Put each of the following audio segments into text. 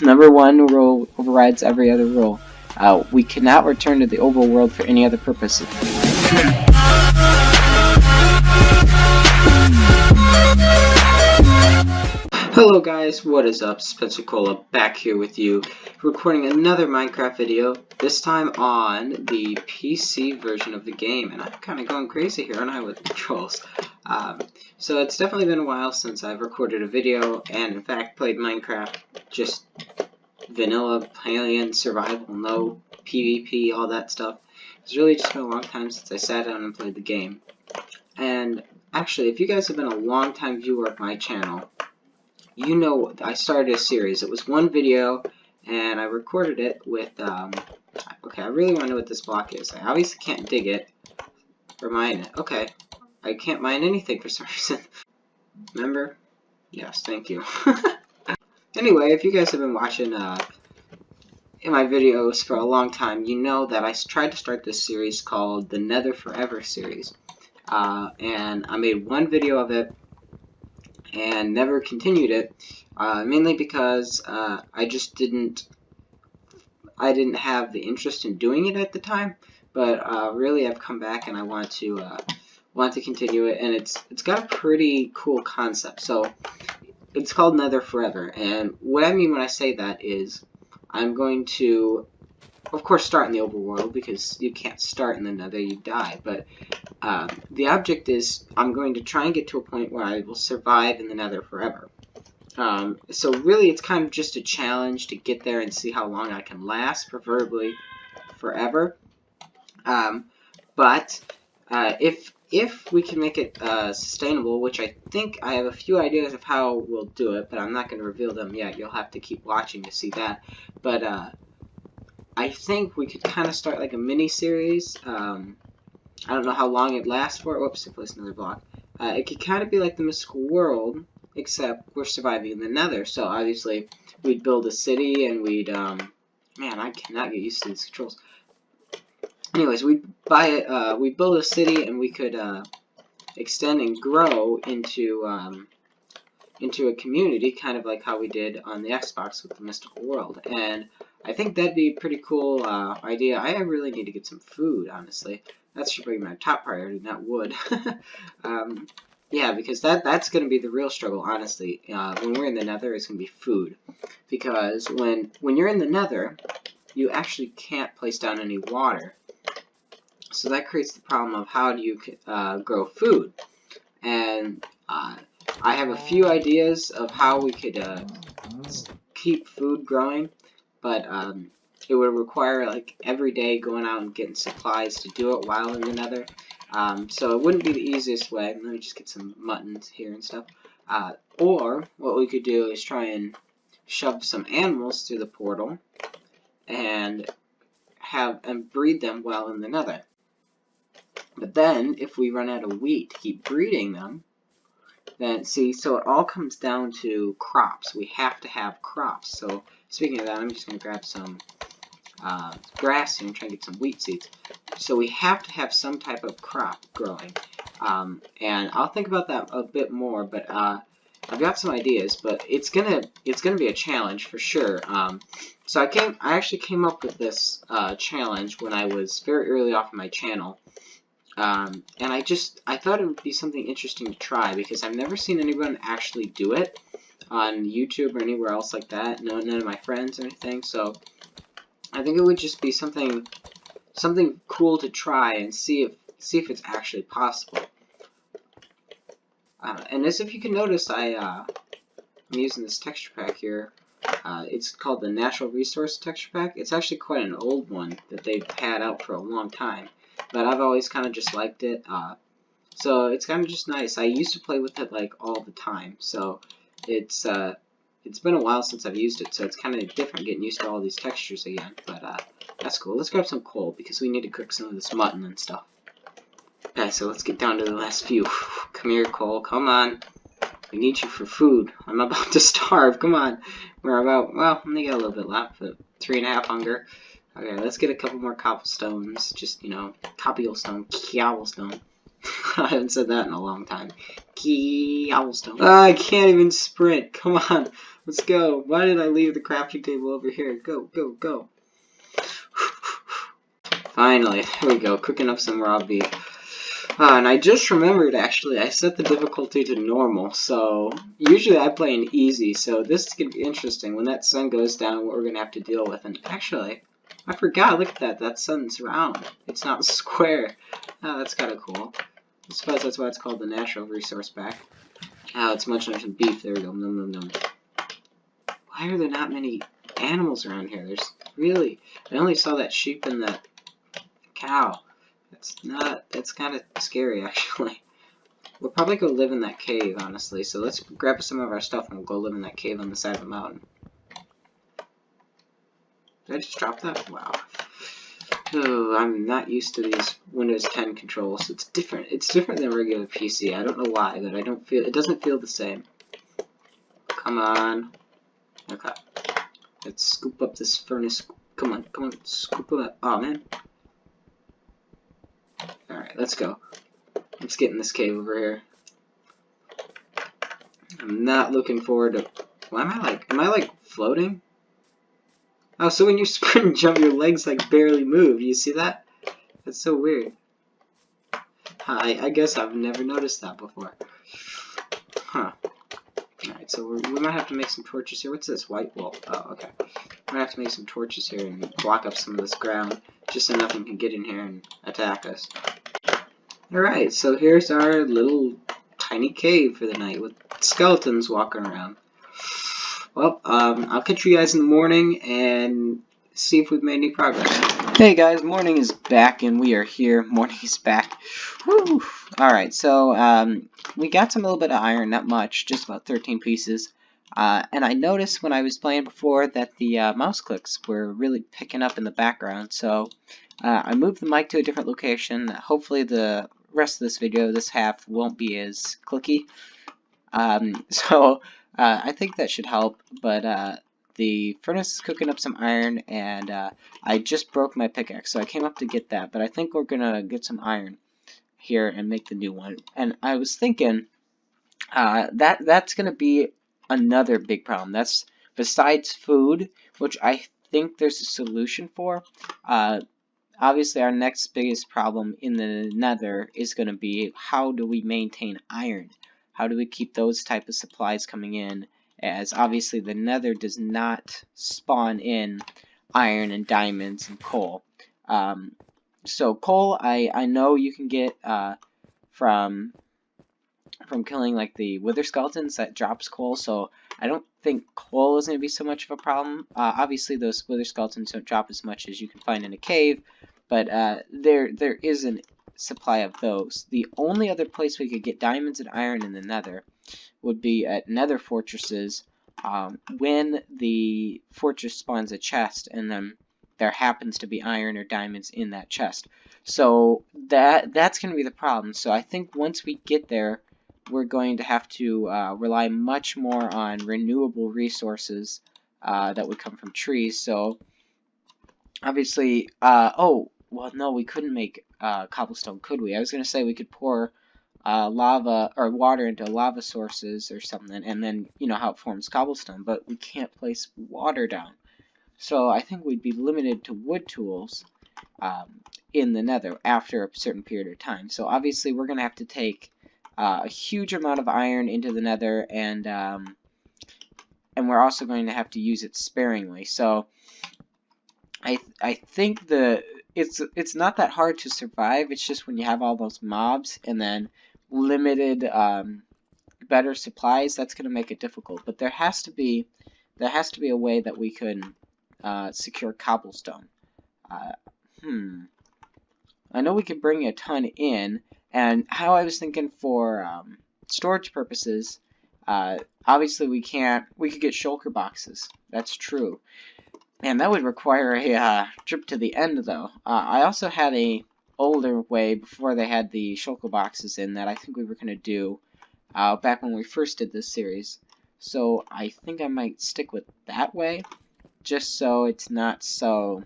Number one rule overrides every other rule. We cannot return to the overworld for any other purposes. Hello guys, what is up? Spencer Cola back here with you, recording another Minecraft video, this time on the PC version of the game, and I'm kind of going crazy here, aren't I, with the controls. So it's definitely been a while since I've recorded a video, and in fact played Minecraft, just vanilla, alien, survival, no PvP, all that stuff. It's really just been a long time since I sat down and played the game. And actually, if you guys have been a long time viewer of my channel, you know I started a series. It was one video, and I recorded it with, okay, I really want to know what this block is. I obviously can't dig it, or mine it. Okay, I can't mine anything for some reason. Remember? Yes, thank you. Anyway, if you guys have been watching in my videos for a long time, you know that I tried to start this series called the Nether FOREVER series. And I made one video of it, and never continued it, mainly because I just didn't have the interest in doing it at the time. But really, I've come back and I want to continue it, and it's got a pretty cool concept. So it's called Nether FOREVER, and what I mean when I say that is I'm going to, of course, start in the overworld, because you can't start in the Nether, you die. But the object is I'm going to try and get to a point where I will survive in the Nether forever. So really, it's kind of just a challenge to get there and see how long I can last, preferably forever. But if we can make it sustainable, which I think I have a few ideas of how we'll do it, but I'm not going to reveal them yet. You'll have to keep watching to see that. But I think we could kind of start like a mini-series. I don't know how long it lasts for. Whoops, I placed another block. It could kind of be like the Mystical World, except we're surviving in the Nether. So obviously, we'd build a city, and we'd man, I cannot get used to these controls. Anyways, we'd build a city, and we could extend and grow into a community, kind of like how we did on the Xbox with the Mystical World. And I think that'd be a pretty cool idea. I really need to get some food, honestly. That should be my top priority, not wood. Yeah, because that's going to be the real struggle, honestly. When we're in the Nether, it's going to be food. Because when you're in the Nether, you actually can't place down any water. So that creates the problem of how do you grow food. And I have a few ideas of how we could keep food growing, but it would require like every day going out and getting supplies to do it while in the Nether. So it wouldn't be the easiest way. Let me just get some muttons here and stuff. Or what we could do is try and shove some animals through the portal and breed them while in the Nether. But then if we run out of wheat to keep breeding them, then see, so it all comes down to crops. We have to have crops. So speaking of that, I'm just going to grab some grass here and try and get some wheat seeds. So we have to have some type of crop growing. And I'll think about that a bit more, but I've got some ideas, but it's gonna be a challenge for sure. So I actually came up with this challenge when I was very early off in my channel. And I thought it would be something interesting to try, because I've never seen anyone actually do it on YouTube or anywhere else like that. None of my friends or anything. So I think it would just be something cool to try and see if it's actually possible. And as if you can notice, I'm using this texture pack here. It's called the Natural Resource Texture Pack. It's actually quite an old one that they've had out for a long time. But I've always kind of just liked it, so it's kind of just nice. I used to play with it like all the time, so it's been a while since I've used it, so it's kind of different getting used to all these textures again. But that's cool. Let's grab some coal because we need to cook some of this mutton and stuff. Okay, so let's get down to the last few. Come here, coal. Come on. We need you for food. I'm about to starve. Come on. We're about, well, only got a little bit left, but 3.5 hunger. Okay, let's get a couple more cobblestones. Just, you know, cobblestone. I haven't said that in a long time. Cobblestone. I can't even sprint. Come on. Let's go. Why did I leave the crafting table over here? Go, go, go. Finally, there we go. Cooking up some raw beef. And I just remembered, actually, I set the difficulty to normal, so usually I play in easy, so this is going to be interesting. When that sun goes down, what we're going to have to deal with. And actually, I forgot, look at that, that sun's round. It's not square. Oh, that's kind of cool. I suppose that's why it's called the natural resource pack. Oh, it's much nicer than beef. There we go. Nom, nom, nom. Why are there not many animals around here? There's really... I only saw that sheep and that cow. It's kind of scary, actually. We'll probably go live in that cave, honestly. So let's grab some of our stuff and we'll go live in that cave on the side of the mountain. Did I just drop that? Wow. Oh, I'm not used to these Windows 10 controls. It's different. It's different than regular PC. I don't know why, but it doesn't feel the same. Come on. Okay. Let's scoop up this furnace. Come on, come on, scoop it up. Oh, man. Alright, let's go. Let's get in this cave over here. I'm not looking forward to... Why am I like floating? Oh, so when you sprint and jump, your legs like barely move. You see that? That's so weird. I guess I've never noticed that before. Huh. Alright, so we might have to make some torches here. What's this? White wool. Oh, okay. We're gonna have to make some torches here and block up some of this ground, just so nothing can get in here and attack us. Alright, so here's our little tiny cave for the night with skeletons walking around. Well, I'll catch you guys in the morning and see if we've made any progress. Hey guys, morning is back and we are here. Morning is back. Woo! Alright, so we got a little bit of iron, not much, just about 13 pieces. And I noticed when I was playing before that the mouse clicks were really picking up in the background, so I moved the mic to a different location. Hopefully the rest of this video, this half, won't be as clicky. I think that should help, but the furnace is cooking up some iron, and I just broke my pickaxe, so I came up to get that, but I think we're gonna get some iron here and make the new one. And I was thinking that's gonna be another big problem. That's besides food, which I think there's a solution for. Obviously, our next biggest problem in the Nether is going to be how do we maintain iron? How do we keep those type of supplies coming in? As obviously the Nether does not spawn in iron and diamonds and coal. So coal, I know you can get from killing like the wither skeletons that drops coal. So I don't think coal is going to be so much of a problem. Obviously, those wither skeletons don't drop as much as you can find in a cave, but there is a supply of those. The only other place we could get diamonds and iron in the Nether would be at Nether fortresses when the fortress spawns a chest, and then there happens to be iron or diamonds in that chest. So that's going to be the problem. So I think once we get there, we're going to have to rely much more on renewable resources that would come from trees. So obviously, oh, well, no, we couldn't make cobblestone, could we? I was going to say we could pour lava or water into lava sources or something, and then, you know, how it forms cobblestone, but we can't place water down. So I think we'd be limited to wood tools in the Nether after a certain period of time. So obviously, we're going to have to take a huge amount of iron into the Nether, and we're also going to have to use it sparingly. So I think it's not that hard to survive. It's just when you have all those mobs and then limited better supplies, that's going to make it difficult. But there has to be a way that we can secure cobblestone. I know we could bring a ton in, and how I was thinking for storage purposes, obviously we could get shulker boxes. That's true. And that would require a trip to the end, though. I also had a older way before they had the shulker boxes in that I think we were going to do back when we first did this series. So I think I might stick with that way, just so it's not so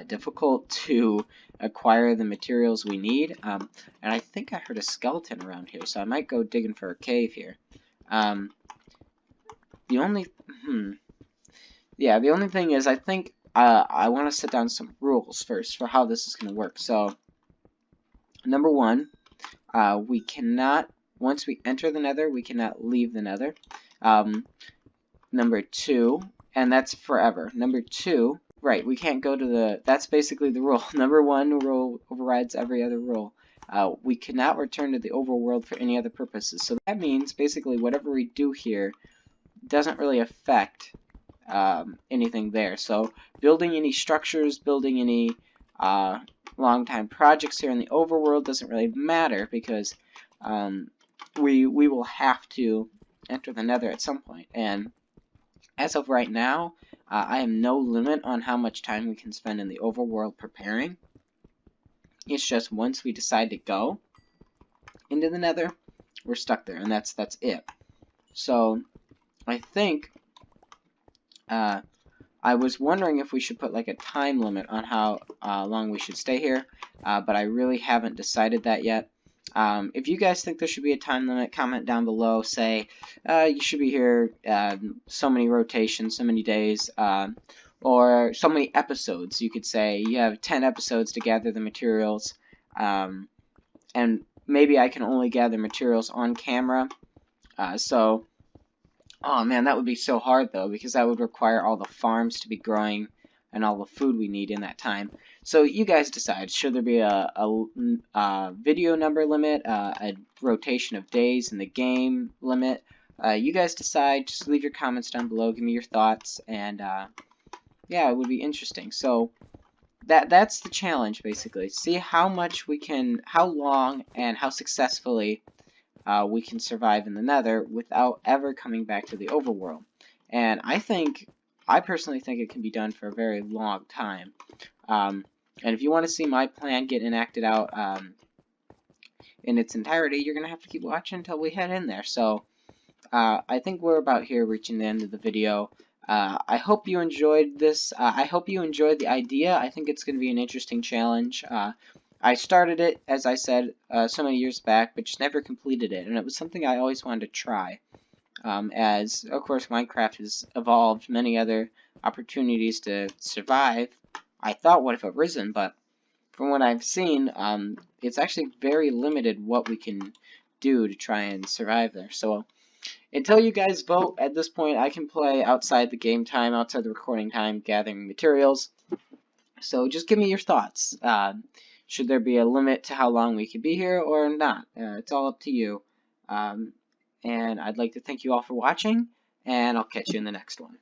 difficult to acquire the materials we need. And I think I heard a skeleton around here, so I might go digging for a cave here. the only the only thing is I think I want to set down some rules first for how this is going to work. So number one, we cannot, once we enter the Nether, we cannot leave the Nether. Number two, and that's forever. Number two, right, we can't go to the, that's basically the rule. Number one rule overrides every other rule. We cannot return to the overworld for any other purposes. So that means basically whatever we do here doesn't really affect anything there. So building any structures, building any long-time projects here in the overworld doesn't really matter because we will have to enter the Nether at some point. And as of right now, I have no limit on how much time we can spend in the overworld preparing. It's just once we decide to go into the Nether, we're stuck there, and that's it. So I think I was wondering if we should put like a time limit on how long we should stay here, but I really haven't decided that yet. If you guys think there should be a time limit, comment down below. Say you should be here so many rotations, so many days, or so many episodes. You could say you have 10 episodes to gather the materials, and maybe I can only gather materials on camera. Oh man, that would be so hard though, because that would require all the farms to be growing and all the food we need in that time. So you guys decide, should there be a video number limit, a rotation of days in the game limit? You guys decide, just leave your comments down below, give me your thoughts, and yeah, it would be interesting. So that's the challenge basically. See how much we can, how long and how successfully we can survive in the Nether without ever coming back to the overworld. And I personally think it can be done for a very long time. And if you want to see my plan get enacted out in its entirety, you're going to have to keep watching until we head in there. So I think we're about here reaching the end of the video. I hope you enjoyed this. I hope you enjoyed the idea. I think it's going to be an interesting challenge. I started it, as I said, so many years back, but just never completed it, and it was something I always wanted to try. As, of course, Minecraft has evolved, many other opportunities to survive, I thought would have arisen, but from what I've seen, it's actually very limited what we can do to try and survive there. So, until you guys vote, at this point, I can play outside the game time, outside the recording time, gathering materials. So, just give me your thoughts. Should there be a limit to how long we could be here or not? It's all up to you. And I'd like to thank you all for watching, and I'll catch you in the next one.